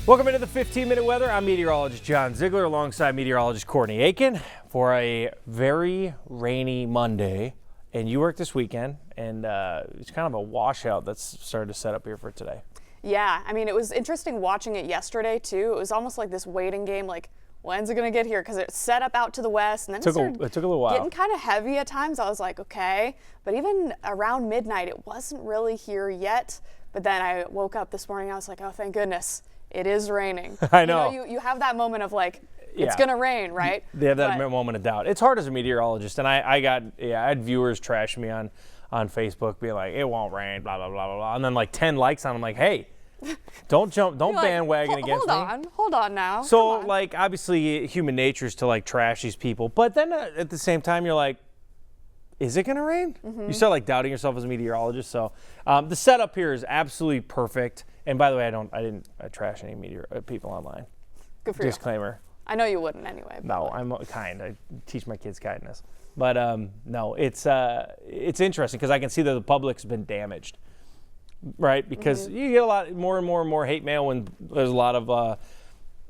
Welcome into the 15-minute weather. I'm meteorologist John Zeigler alongside meteorologist Courtney Aitken for a very rainy Monday. And you work this weekend, and it's kind of a washout that's started to set up here for today. Yeah, I mean, it was interesting watching it yesterday, too. It was almost like this waiting game, like, when's it going to get here? Because it set up out to the west, and then it took a little while. Getting kind of heavy at times. I was like, okay. But even around midnight, it wasn't really here yet. But then I woke up this morning, I was like, oh, thank goodness. It is raining. I know. You have that moment of like, it's going to rain, right? They have that moment of doubt. It's hard as a meteorologist. And I had viewers trash me on Facebook being like, it won't rain, blah, blah, blah, blah, blah. And then like 10 likes on them, like, hey, don't bandwagon against me. Hold on now. So like, obviously human nature is to like trash these people. But then at the same time, you're like, is it going to rain? Mm-hmm. You start like doubting yourself as a meteorologist. So the setup here is absolutely perfect. And by the way, I didn't trash any people online. Good for you. Disclaimer. I know you wouldn't anyway. No, I'm kind. I teach my kids kindness. But no, it's interesting because I can see that the public's been damaged, right? Because you get a lot more and more hate mail when there's a lot of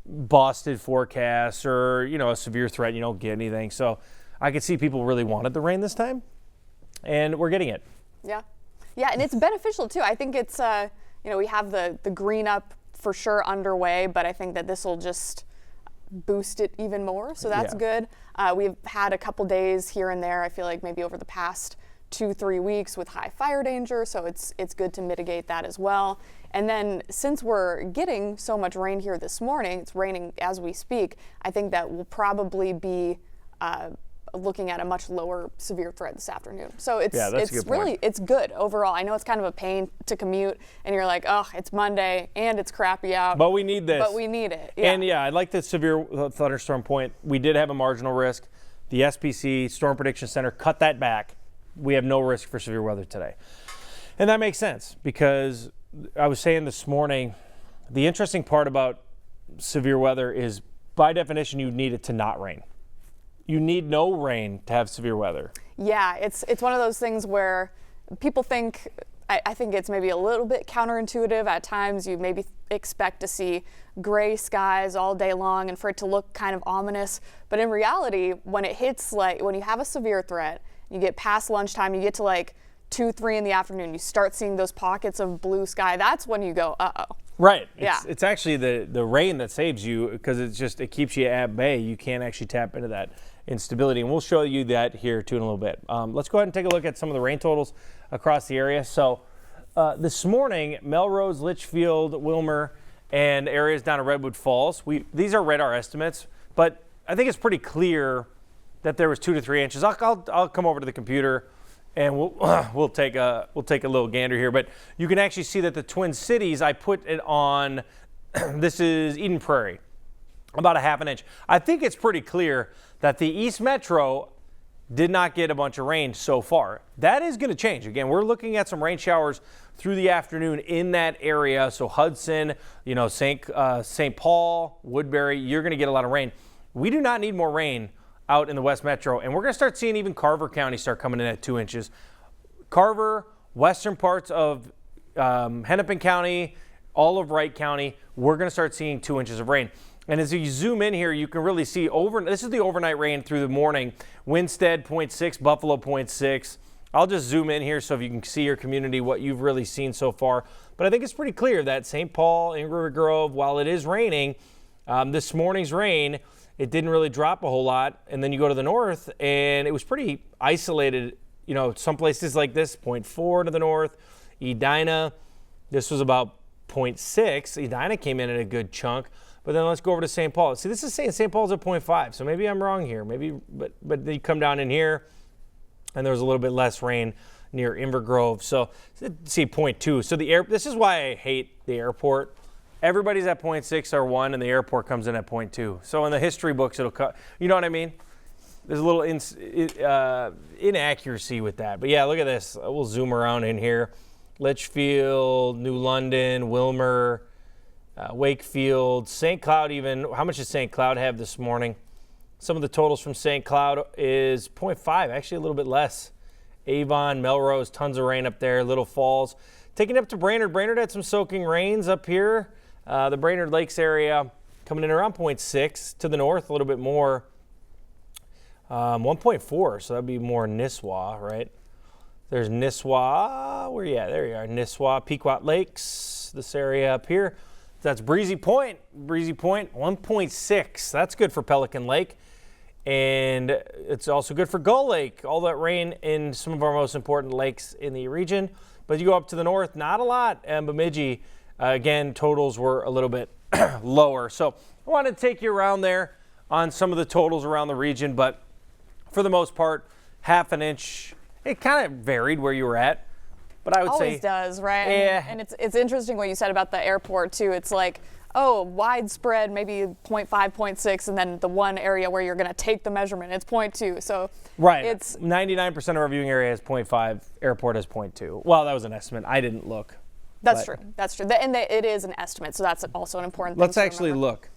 busted forecasts or a severe threat. You don't get anything. So I could see people really wanted the rain this time, and we're getting it. Yeah, and it's beneficial too. I think it's we have the green up for sure underway, but I think that this will just boost it even more. So that's good. We've had a couple days here and there, I feel like maybe over the past 2-3 weeks with high fire danger. So it's good to mitigate that as well. And then since we're getting so much rain here this morning, it's raining as we speak, I think that we'll probably be looking at a much lower severe threat this afternoon. So it's good overall. I know it's kind of a pain to commute and you're like, oh, it's Monday and it's crappy out. But we need this. But we need it. Yeah. And I like the severe thunderstorm point. We did have a marginal risk. The SPC, Storm Prediction Center, cut that back. We have no risk for severe weather today. And that makes sense because I was saying this morning, the interesting part about severe weather is by definition, you need it to not rain. You need no rain to have severe weather. Yeah, it's one of those things where people think, I think it's maybe a little bit counterintuitive. At times you maybe expect to see gray skies all day long and for it to look kind of ominous. But in reality, when it hits, like when you have a severe threat, you get past lunchtime, you get to like 2-3 in the afternoon, you start seeing those pockets of blue sky. That's when you go, uh-oh. Right. It's actually the rain that saves you because it keeps you at bay. You can't actually tap into that instability. And we'll show you that here too in a little bit. Let's go ahead and take a look at some of the rain totals across the area. So this morning, Melrose, Litchfield, Wilmer, and areas down to Redwood Falls. These are radar estimates, but I think it's pretty clear that there was 2 to 3 inches. I'll come over to the computer and we'll take a little gander here. But you can actually see that the Twin Cities, I put it on, this is Eden Prairie, about a ½ inch. I think it's pretty clear that the East Metro did not get a bunch of rain so far. That is going to change. Again, we're looking at some rain showers through the afternoon in that area. So Hudson, St. Paul, Woodbury, you're going to get a lot of rain. We do not need more rain out in the West Metro, and we're going to start seeing even Carver County start coming in at 2 inches. Carver, western parts of Hennepin County, all of Wright County, we're going to start seeing 2 inches of rain. And as you zoom in here, you can really see this is the overnight rain through the morning. Winstead 0.6, Buffalo 0.6. I'll just zoom in here so if you can see your community, what you've really seen so far. But I think it's pretty clear that St. Paul, Ingram River Grove, while it is raining, this morning's rain, it didn't really drop a whole lot. And then you go to the north and it was pretty isolated. Some places like this, 0.4 to the north. Edina, this was about 0.6. Edina came in at a good chunk. But then let's go over to St. Paul. See, this is saying St. Paul's at 0.5, so maybe I'm wrong here. But you come down in here, and there was a little bit less rain near Inver Grove. So see 0.2. So this is why I hate the airport. Everybody's at 0.6 or 1, and the airport comes in at 0.2. So in the history books, it'll cut. You know what I mean? There's a little inaccuracy with that. But yeah, look at this. We'll zoom around in here. Litchfield, New London, Wilmer, Wakefield, St. Cloud even. How much does St. Cloud have this morning? Some of the totals from St. Cloud is 0.5, actually a little bit less. Avon, Melrose, tons of rain up there. Little Falls. Taking up to Brainerd. Brainerd had some soaking rains up here. The Brainerd Lakes area coming in around 0.6. To the north, a little bit more. 1.4, so that'd be more Nisswa, right? There's Nisswa. Where you at? There you are. Nisswa, Pequot Lakes. This area up here. That's Breezy Point. Breezy Point, 1.6. That's good for Pelican Lake. And it's also good for Gull Lake. All that rain in some of our most important lakes in the region. But you go up to the north, not a lot. And Bemidji, again, totals were a little bit lower. So I wanted to take you around there on some of the totals around the region. But for the most part, half an inch. It kind of varied where you were at. But I would say always does, right? Yeah. And it's interesting what you said about the airport too. It's like, oh, widespread, maybe 0.5, 0.6, and then the one area where you're going to take the measurement, it's 0.2. So right, it's 99% of our viewing area has 0.5. Airport has 0.2. Well, that was an estimate. I didn't look. That's true. That's true. And it is an estimate, so that's also an important thing. Let's to actually remember. look.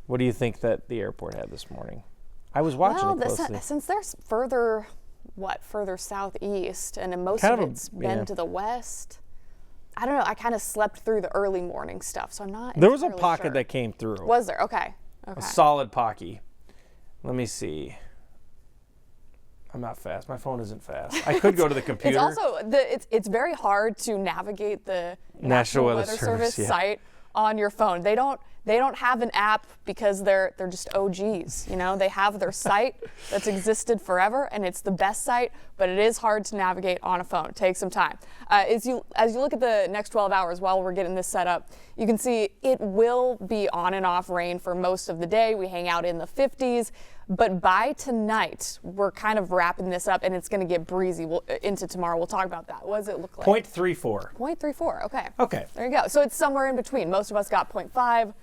What do you think that the airport had this morning? I was watching it closely. Since they're further southeast, and most Kind of of it's been to the west. I don't know. I kind of slept through the early morning stuff, so I'm not. There was a entirely pocket sure. that came through. Was there? Okay. A solid pocky. Let me see. I'm not fast. My phone isn't fast. I could go to the computer. It's also it's very hard to navigate the National Weather Service Service, yeah. site on your phone. They don't have an app because they're just OGs. You know, they have their site that's existed forever, and it's the best site, but it is hard to navigate on a phone. It takes some time. As you look at the next 12 hours while we're getting this set up, you can see it will be on and off rain for most of the day. We hang out in the 50s, but by tonight, we're kind of wrapping this up, and it's going to get breezy into tomorrow. We'll talk about that. What does it look like? 0.34. 0.34, okay. Okay. There you go. So it's somewhere in between. Most of us got 0.5,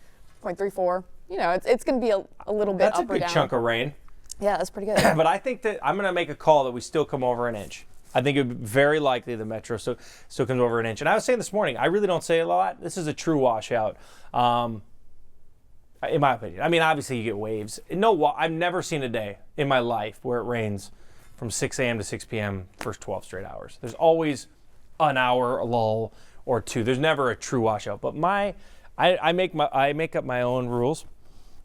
0.34. You know, it's going to be a little bit That's up a or good down. chunk of rain. Yeah, that's pretty good. But I think that I'm going to make a call that we still come over an inch. I think it would be very likely the Metro still comes over an inch. And I was saying this morning, I really don't say a lot. This is a true washout, in my opinion. I mean, obviously you get waves. I've never seen a day in my life where it rains from 6 a.m. to 6 p.m. first 12 straight hours. There's always an hour, a lull, or two. There's never a true washout. But I make up my own rules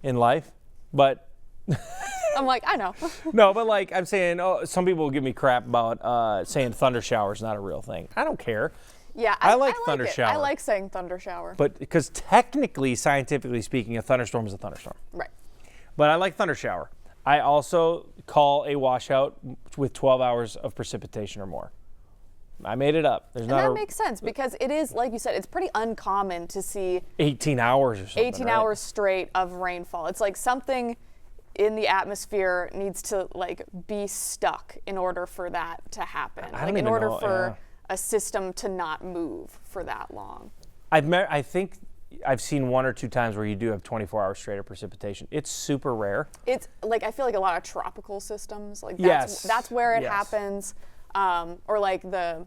in life, but I'm like, I know. no, but like I'm saying, some people will give me crap about saying thunder shower is not a real thing. I don't care. Yeah, I like thunder it. shower. I like saying thunder shower. But because technically, scientifically speaking, a thunderstorm is a thunderstorm. Right. But I like thunder shower. I also call a washout with 12 hours of precipitation or more. I made it up. And that makes sense because it is, like you said, it's pretty uncommon to see 18 hours or something. 18 right? hours straight of rainfall. It's like something in the atmosphere needs to like be stuck in order for that to happen. I Like don't in even order know, for a system to not move for that long. I think I've seen one or two times where you do have 24 hours straight of precipitation. It's super rare. It's like I feel like a lot of tropical systems, like Yes. that's where it Yes. happens. Or like the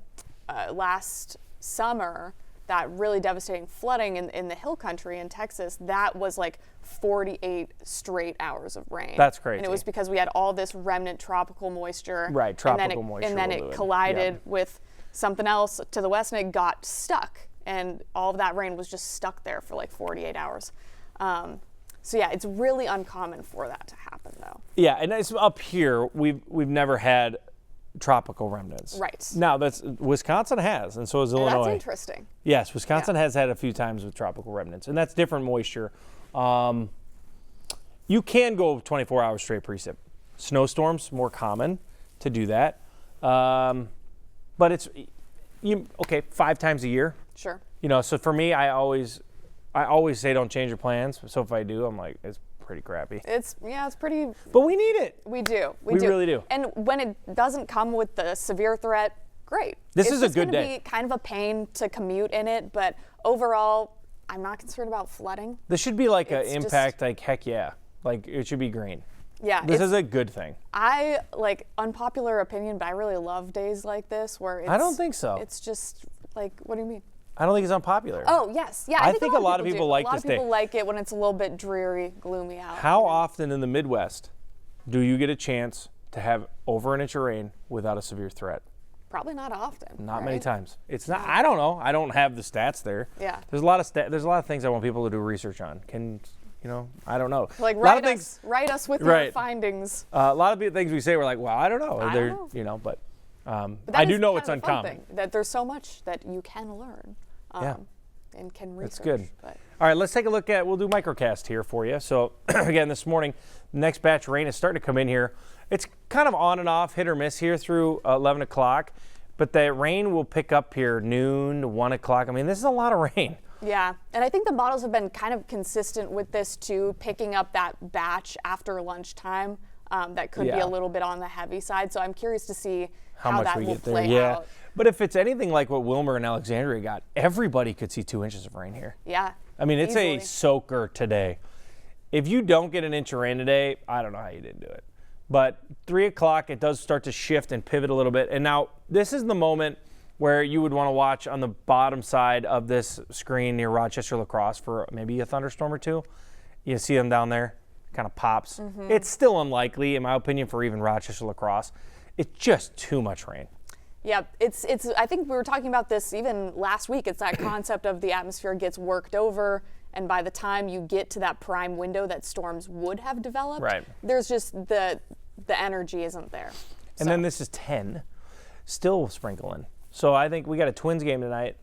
last summer, that really devastating flooding in the hill country in Texas, that was like 48 straight hours of rain. That's crazy. And it was because we had all this remnant tropical moisture. Right, tropical moisture And then will do it it. collided Yeah. with something else to the west, and it got stuck. And all of that rain was just stuck there for like 48 hours. So yeah, it's really uncommon for that to happen, though. Yeah, and it's up here. We've never had tropical remnants. Right. Now Wisconsin has, and so has Illinois. That's interesting. Yes, Wisconsin has had a few times with tropical remnants, and that's different moisture. You can go 24 hours straight precip. Snowstorms more common to do that, but it's 5 times a year. Sure. You know, so for me, I always say don't change your plans. So if I do, I'm like, it's pretty crappy. It's pretty. But we need it. We do. We really do. And when it doesn't come with the severe threat, great. This is a good day. It's going to be kind of a pain to commute in it, but overall, I'm not concerned about flooding. This should be like an It's impact, like heck yeah. Like it should be green. Yeah. This is a good thing. I like unpopular opinion, but I really love days like this where it's. I don't think so. It's just like, what do you mean? I don't think it's unpopular. Oh yes, yeah. I think a lot of people do. like a lot this of people day. like it when it's a little bit dreary, gloomy out. How often in the Midwest do you get a chance to have over an inch of rain without a severe threat? Probably not often. Not many times. It's not. I don't know. I don't have the stats there. Yeah. There's a lot of things I want people to do research on. I don't know. Like write us with your findings. A lot of things we say we're like, well, I don't know. I don't know. But I do know it's uncommon. That there's so much that you can learn. And can research. That's good. But. All right, let's take a look at, we'll do Microcast here for you. So again, this morning, the next batch of rain is starting to come in here. It's kind of on and off, hit or miss here through 11 o'clock, but the rain will pick up here noon to 1 o'clock. I mean, this is a lot of rain. Yeah, and I think the models have been kind of consistent with this too, picking up that batch after lunchtime that could be a little bit on the heavy side. So I'm curious to see how much that we will get there. play Yeah. out. But if it's anything like what Wilmer and Alexandria got, everybody could see 2 inches of rain here. Yeah. I mean, it's easily. a soaker today. If you don't get an inch of rain today, I don't know how you didn't do it. But 3 o'clock, it does start to shift and pivot a little bit. And now this is the moment where you would want to watch on the bottom side of this screen near Rochester La Crosse for maybe a thunderstorm or two. You see them down there, kind of pops. Mm-hmm. It's still unlikely, in my opinion, for even Rochester La Crosse. It's just too much rain. Yeah, it's. I think we were talking about this even last week. It's that concept of the atmosphere gets worked over, and by the time you get to that prime window that storms would have developed, there's just the energy isn't there. And then this is 10, still sprinkling. So I think we got a Twins game tonight,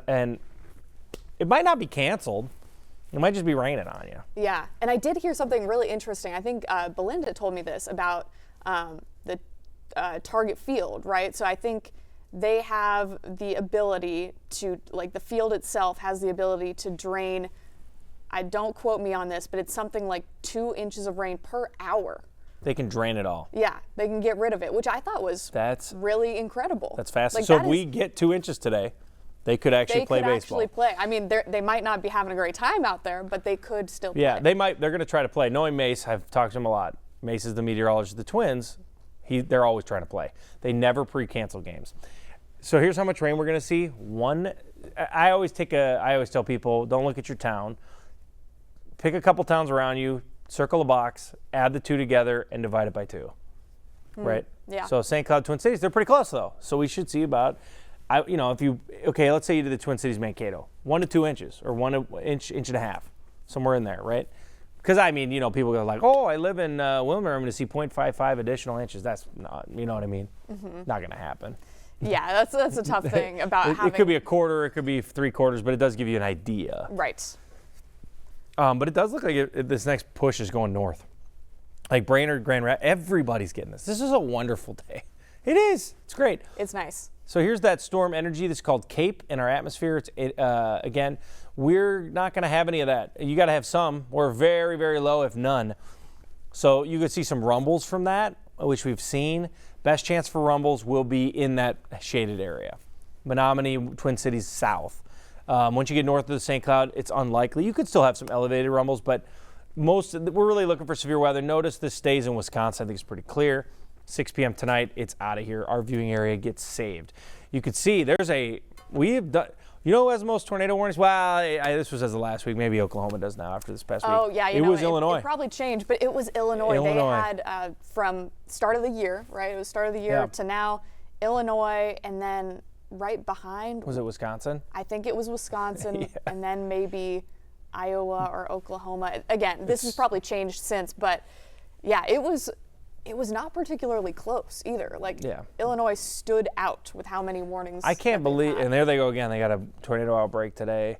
and it might not be canceled. It might just be raining on you. Yeah, and I did hear something really interesting. I think Belinda told me this about the target field, right? So I think they have the ability to, like the field itself has the ability to drain, don't quote me on this, but it's something like 2 inches of rain per hour. They can drain it all. Yeah, they can get rid of it, which I thought was really incredible. That's fascinating. So if we get 2 inches today, they could actually play baseball. They could actually play. I mean, they might not be having a great time out there, but they could still play. Yeah, they might. They're going to try to play. Knowing Mace, I've talked to him a lot. Mace is the meteorologist of the Twins. They're always trying to play. They never pre-cancel games. So here's how much rain we're going to see. I always tell people, don't look at your town. Pick a couple towns around you, circle a box, add the two together, and divide it by 2. Right? Yeah. So St. Cloud, Twin Cities, they're pretty close though. So we should see about, let's say you did the Twin Cities Mankato, 1 to 2 inches, or 1 inch, inch and a half, somewhere in there, right? Because I mean, people go like, oh, I live in Wilmer, I'm going to see 0.55 additional inches. That's not, you know what I mean? Mm-hmm. Not going to happen. Yeah, that's a tough thing about having. It could be a quarter, it could be 3/4, but it does give you an idea. Right. But it does look like this next push is going north. Like Brainerd, Grand Rapids, everybody's getting this. This is a wonderful day. It is. It's great. It's nice. So here's that storm energy that's called CAPE in our atmosphere. Again, we're not going to have any of that. You got to have some. We're very, very low, if none. So you could see some rumbles from that, which we've seen. Best chance for rumbles will be in that shaded area. Menominee, Twin Cities south. Once you get north of the St. Cloud, it's unlikely. You could still have some elevated rumbles, but we're really looking for severe weather. Notice this stays in Wisconsin. I think it's pretty clear. 6 p.m. tonight, it's out of here. Our viewing area gets saved. You could see we've done, who has the most tornado warnings? Well, this was as of last week. Maybe Oklahoma does now after this past week. Oh, yeah. It was Illinois. It probably changed, but it was Illinois. They had from start of the year, right? It was start of the year to now, Illinois, and then right behind. Was it Wisconsin? I think it was Wisconsin, and then maybe Iowa or Oklahoma. Again, this has probably changed since, but yeah, it was not particularly close either. Illinois stood out with how many warnings. I can't believe, and there they go again. They got a tornado outbreak today.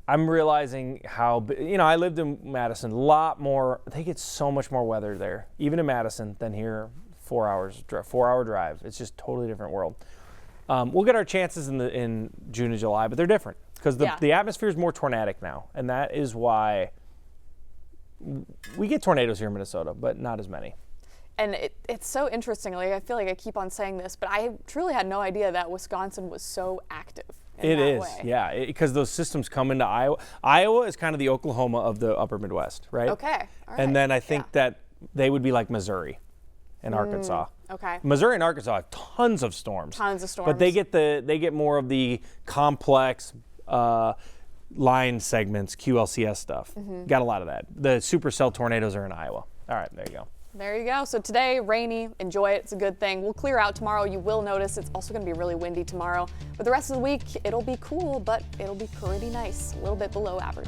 I'm realizing how, I lived in Madison, a lot more. They get so much more weather there, even in Madison, than here. 4-hour drive. It's just a totally different world. We'll get our chances in June and July, but they're different because the atmosphere is more tornadic now, and that is why we get tornadoes here in Minnesota, but not as many. And it's so interesting. I feel like I keep on saying this, but I truly had no idea that Wisconsin was so active. It is, yeah, because those systems come into Iowa. Iowa is kind of the Oklahoma of the upper Midwest, right? Okay, all right. And then I think that they would be like Missouri and Arkansas. Okay. Missouri and Arkansas have tons of storms. But they get more of the complex line segments, QLCS stuff. Mm-hmm. Got a lot of that. The supercell tornadoes are in Iowa. All right, there you go. There you go. So today, rainy, enjoy it. It's a good thing. We'll clear out tomorrow. You will notice it's also going to be really windy tomorrow. But the rest of the week, it'll be cool, but it'll be pretty nice, a little bit below average.